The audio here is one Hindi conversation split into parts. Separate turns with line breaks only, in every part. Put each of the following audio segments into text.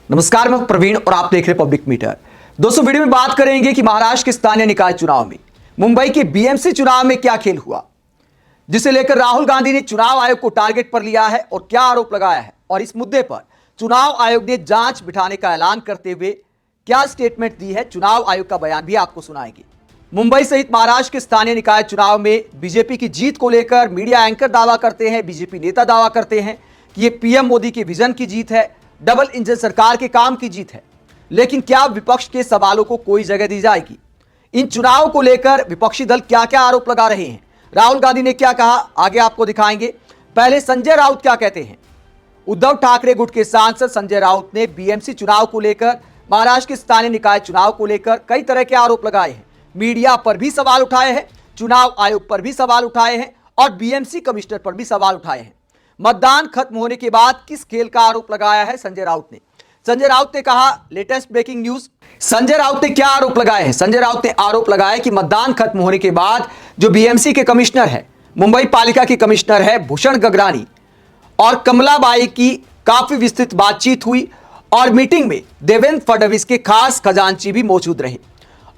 नमस्कार, मैं प्रवीण और आप देख रहे हैं पब्लिक मीटर। दोस्तों, वीडियो में बात करेंगे कि महाराष्ट्र के स्थानीय निकाय चुनाव में मुंबई के बीएमसी चुनाव में क्या खेल हुआ, जिसे लेकर राहुल गांधी ने चुनाव आयोग को टारगेट पर लिया है और क्या आरोप लगाया है, और इस मुद्दे पर चुनाव आयोग ने जांच बिठाने का ऐलान करते हुए क्या स्टेटमेंट दी है। चुनाव आयोग का बयान भी आपको सुनाएंगे। मुंबई सहित महाराष्ट्र के स्थानीय निकाय चुनाव में बीजेपी की जीत को लेकर मीडिया एंकर दावा करते हैं, बीजेपी नेता दावा करते हैं कि यह पीएम मोदी के विजन की जीत है, डबल इंजन सरकार के काम की जीत है। लेकिन क्या विपक्ष के सवालों को कोई जगह दी जाएगी? इन चुनावों को लेकर विपक्षी दल क्या क्या आरोप लगा रहे हैं, राहुल गांधी ने क्या कहा, आगे आपको दिखाएंगे। पहले संजय राउत क्या कहते हैं। उद्धव ठाकरे गुट के सांसद संजय राउत ने बीएमसी चुनाव को लेकर, महाराष्ट्र के स्थानीय निकाय चुनाव को लेकर कई तरह के आरोप लगाए हैं। मीडिया पर भी सवाल उठाए हैं, चुनाव आयोग पर भी सवाल उठाए हैं और बीएमसी कमिश्नर पर भी सवाल उठाए हैं। मतदान खत्म होने के बाद किस खेल का आरोप लगाया है संजय राउत ने। संजय राउत ने कहा, latest breaking news. Sanjay Raut ने क्या आरोप लगाए हैं? संजय राउत ने आरोप लगाया कि मतदान खत्म होने के बाद जो बीएमसी के कमिश्नर है, मुंबई पालिका की कमिश्नर है भूषण गगरानी और कमलाबाई की काफी विस्तृत बातचीत हुई और मीटिंग में देवेंद्र फडणवीस के खास खजांची भी मौजूद रहे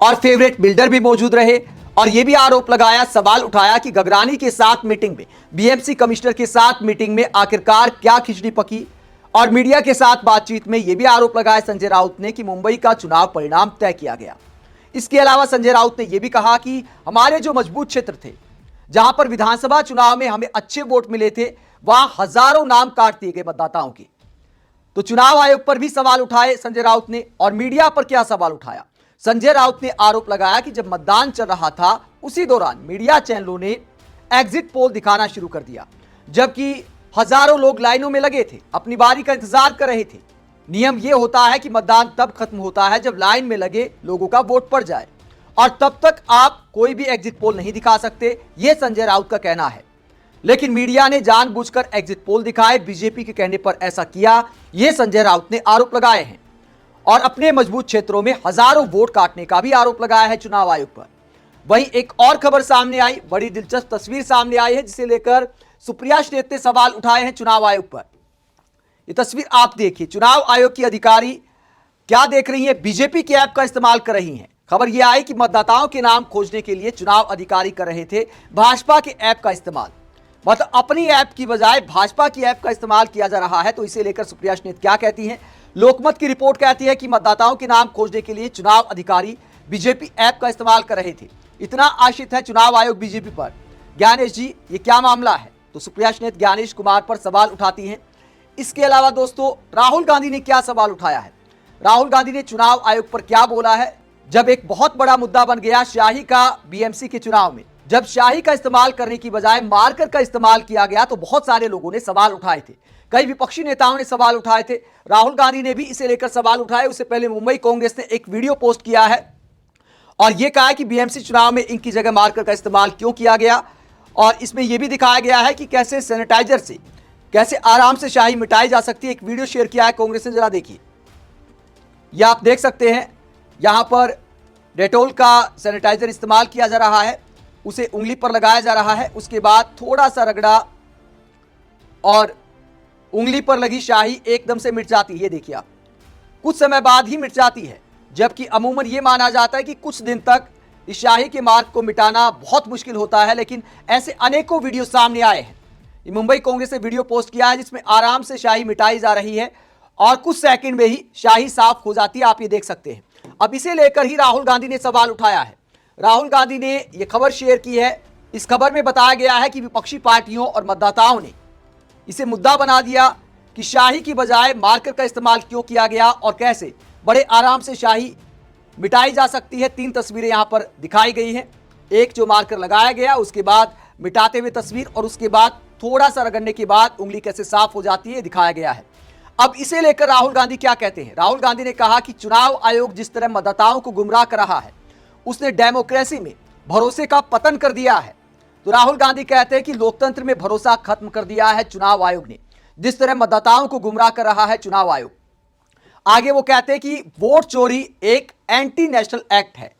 और फेवरेट बिल्डर भी मौजूद रहे। और यह भी आरोप लगाया, सवाल उठाया कि गगरानी के साथ मीटिंग में, बीएमसी कमिश्नर के साथ मीटिंग में आखिरकार क्या खिचड़ी पकी। और मीडिया के साथ बातचीत में यह भी आरोप लगाया संजय राउत ने कि मुंबई का चुनाव परिणाम तय किया गया। इसके अलावा संजय राउत ने यह भी कहा कि हमारे जो मजबूत क्षेत्र थे, जहां पर विधानसभा चुनाव में हमें अच्छे वोट मिले थे, वहां हजारों नाम काट दिए गए मतदाताओं के। तो चुनाव आयोग पर भी सवाल उठाए संजय राउत ने। और मीडिया पर क्या सवाल उठाया, संजय राउत ने आरोप लगाया कि जब मतदान चल रहा था उसी दौरान मीडिया चैनलों ने एग्जिट पोल दिखाना शुरू कर दिया, जबकि हजारों लोग लाइनों में लगे थे, अपनी बारी का इंतजार कर रहे थे। नियम यह होता है कि मतदान तब खत्म होता है जब लाइन में लगे लोगों का वोट पड़ जाए, और तब तक आप कोई भी एग्जिट पोल नहीं दिखा सकते, यह संजय राउत का कहना है। लेकिन मीडिया ने जानबूझकर एग्जिट पोल दिखाए, बीजेपी के कहने पर ऐसा किया, यह संजय राउत ने आरोप लगाए हैं। और अपने मजबूत क्षेत्रों में हजारों वोट काटने का भी आरोप लगाया है चुनाव आयोग पर। वहीं एक और खबर सामने आई, बड़ी दिलचस्प तस्वीर सामने आई है, जिसे लेकर सुप्रिया श्रीनेत ने सवाल उठाए हैं चुनाव आयोग पर। यह तस्वीर आप देखिए, चुनाव आयोग की अधिकारी क्या देख रही है, बीजेपी की ऐप का इस्तेमाल कर रही हैं। खबर यह आई कि मतदाताओं के नाम खोजने के लिए चुनाव अधिकारी कर रहे थे भाजपा के ऐप का इस्तेमाल, मतलब अपनी ऐप की बजाय भाजपा की ऐप का इस्तेमाल किया जा रहा है। तो इसे लेकर सुप्रिया श्रीनेत क्या कहती हैं। लोकमत की रिपोर्ट कहती है कि मतदाताओं के नाम खोजने के लिए चुनाव अधिकारी बीजेपी ऐप का इस्तेमाल कर रहे थे। इतना आश्रित है चुनाव आयोग बीजेपी पर। ज्ञानेश जी, ये क्या मामला है? तो सुप्रिया श्रीनेत ज्ञानेश कुमार पर सवाल उठाती हैं। इसके अलावा दोस्तों, राहुल गांधी ने क्या सवाल उठाया है? राहुल गांधी ने चुनाव आयोग पर क्या बोला है? जब एक बहुत बड़ा मुद्दा बन गया शाही का बीएमसी के चुनाव में, जब शाही का इस्तेमाल करने की बजाय मार्कर का इस्तेमाल किया गया, तो बहुत सारे लोगों ने सवाल उठाए थे, कई विपक्षी नेताओं ने सवाल उठाए थे, राहुल गांधी ने भी इसे लेकर सवाल उठाए। उससे पहले मुंबई कांग्रेस ने एक वीडियो पोस्ट किया है और यह कहा कि बीएमसी चुनाव में इनकी जगह मार्कर का इस्तेमाल क्यों किया गया। और इसमें यह भी दिखाया गया है कि कैसे सैनिटाइजर से कैसे आराम से शाही मिटाई जा सकती है। एक वीडियो शेयर किया है कांग्रेस ने, जरा देखिए। यह आप देख सकते हैं, यहां पर डेटोल का सैनिटाइजर इस्तेमाल किया जा रहा है, उसे उंगली पर लगाया जा रहा है, उसके बाद थोड़ा सा रगड़ा और उंगली पर लगी शाही एकदम से मिट जाती है। ये देखिए आप, कुछ समय बाद ही मिट जाती है, जबकि अमूमन ये माना जाता है कि कुछ दिन तक इस शाही के मार्क को मिटाना बहुत मुश्किल होता है। लेकिन ऐसे अनेकों वीडियो सामने आए हैं। ये मुंबई कांग्रेस ने वीडियो पोस्ट किया है जिसमें आराम से शाही मिटाई जा रही है और कुछ सेकंड में ही शाही साफ हो जाती है, आप ये देख सकते हैं। अब इसे लेकर ही राहुल गांधी ने सवाल उठाया है। राहुल गांधी ने यह खबर शेयर की है। इस खबर में बताया गया है कि विपक्षी पार्टियों और मतदाताओं ने इसे मुद्दा बना दिया कि शाही की बजाय मार्कर का इस्तेमाल क्यों किया गया और कैसे बड़े आराम से शाही मिटाई जा सकती है। 3 तस्वीरें यहां पर दिखाई गई हैं, एक जो मार्कर लगाया गया, उसके बाद मिटाते हुए तस्वीर, और उसके बाद थोड़ा सा रगड़ने के बाद उंगली कैसे साफ हो जाती है दिखाया गया है। अब इसे लेकर राहुल गांधी क्या कहते हैं। राहुल गांधी ने कहा कि चुनाव आयोग जिस तरह मतदाताओं को गुमराह कर रहा है, उसने डेमोक्रेसी में भरोसे का पतन कर दिया है। तो राहुल गांधी कहते हैं कि लोकतंत्र में भरोसा खत्म कर दिया है चुनाव आयोग ने, जिस तरह मतदाताओं को गुमराह कर रहा है चुनाव आयोग। आगे वो कहते हैं कि वोट चोरी एक एंटी नेशनल एक्ट है।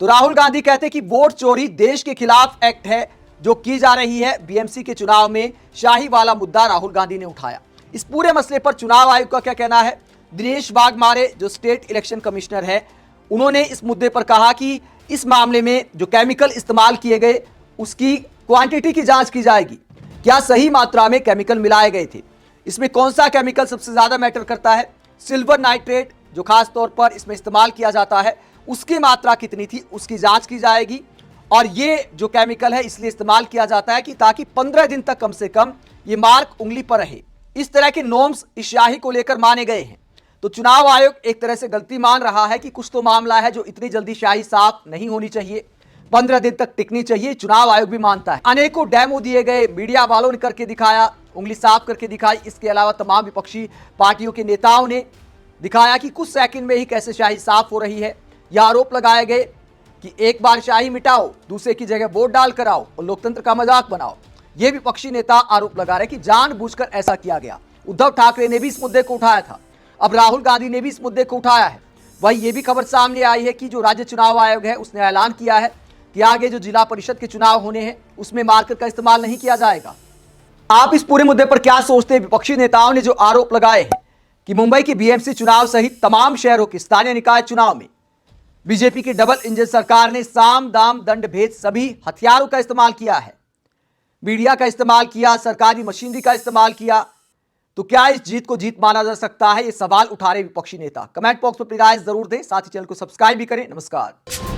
तो राहुल गांधी कहते हैं कि वोट चोरी देश के खिलाफ एक्ट है जो की जा रही है। बीएमसी के चुनाव में शाही वाला मुद्दा राहुल गांधी ने उठाया। इस पूरे मसले पर चुनाव आयोग का क्या कहना है, दिनेश वाघमारे जो स्टेट इलेक्शन कमिश्नर है, उन्होंने इस मुद्दे पर कहा कि इस मामले में जो केमिकल इस्तेमाल किए गए उसकी क्वांटिटी की जांच की जाएगी। क्या सही मात्रा में केमिकल मिलाए गए थे? इसमें कौन सा केमिकल सबसे ज्यादा मैटर करता है? सिल्वर नाइट्रेट जो खास तौर पर इसमें इस्तेमाल किया जाता है, उसकी मात्रा कितनी थी, उसकी जांच की जाएगी। और ये जो केमिकल है इसलिए इस्तेमाल किया जाता है कि ताकि 15 दिन तक कम से कम ये मार्क उंगली पर रहे। इस तरह के नॉर्म्स इस स्याही को लेकर माने गए हैं। तो चुनाव आयोग एक तरह से गलती मान रहा है कि कुछ तो मामला है जो इतनी जल्दी स्याही साफ नहीं होनी चाहिए, 15 दिन तक टिकनी चाहिए। चुनाव आयोग भी मानता है। अनेकों डेमो दिए गए, मीडिया वालों ने करके दिखाया, उंगली साफ करके दिखाई। इसके अलावा तमाम विपक्षी पार्टियों के नेताओं ने दिखाया कि कुछ सेकंड में ही कैसे स्याही साफ हो रही है। यह आरोप लगाए गए कि एक बार स्याही मिटाओ, दूसरे की जगह वोट डाल कर आओ और लोकतंत्र का मजाक बनाओ। ये विपक्षी नेता आरोप लगा रहे कि जानबूझकर ऐसा किया गया। उद्धव ठाकरे ने भी इस मुद्दे को उठाया था, अब राहुल गांधी ने भी इस मुद्दे को उठाया है। वही ये भी खबर सामने आई है कि जो राज्य चुनाव आयोग है उसने ऐलान किया है कि आगे जो जिला परिषद के चुनाव होने हैं उसमें मार्कर का इस्तेमाल नहीं किया जाएगा। आप इस पूरे मुद्दे पर क्या सोचते हैं? विपक्षी नेताओं ने जो आरोप लगाए हैं कि मुंबई की बीएमसी चुनाव सहित तमाम शहरों के स्थानीय निकाय चुनाव में बीजेपी की डबल इंजन सरकार ने साम दाम दंड भेद सभी हथियारों का इस्तेमाल किया है, मीडिया का इस्तेमाल किया, सरकारी मशीनरी का इस्तेमाल किया। तो क्या इस जीत को जीत माना जा सकता है? ये सवाल उठा रहे विपक्षी नेता। कमेंट बॉक्स में अपनी राय जरूर दें, साथ ही चैनल को सब्सक्राइब भी करें। नमस्कार।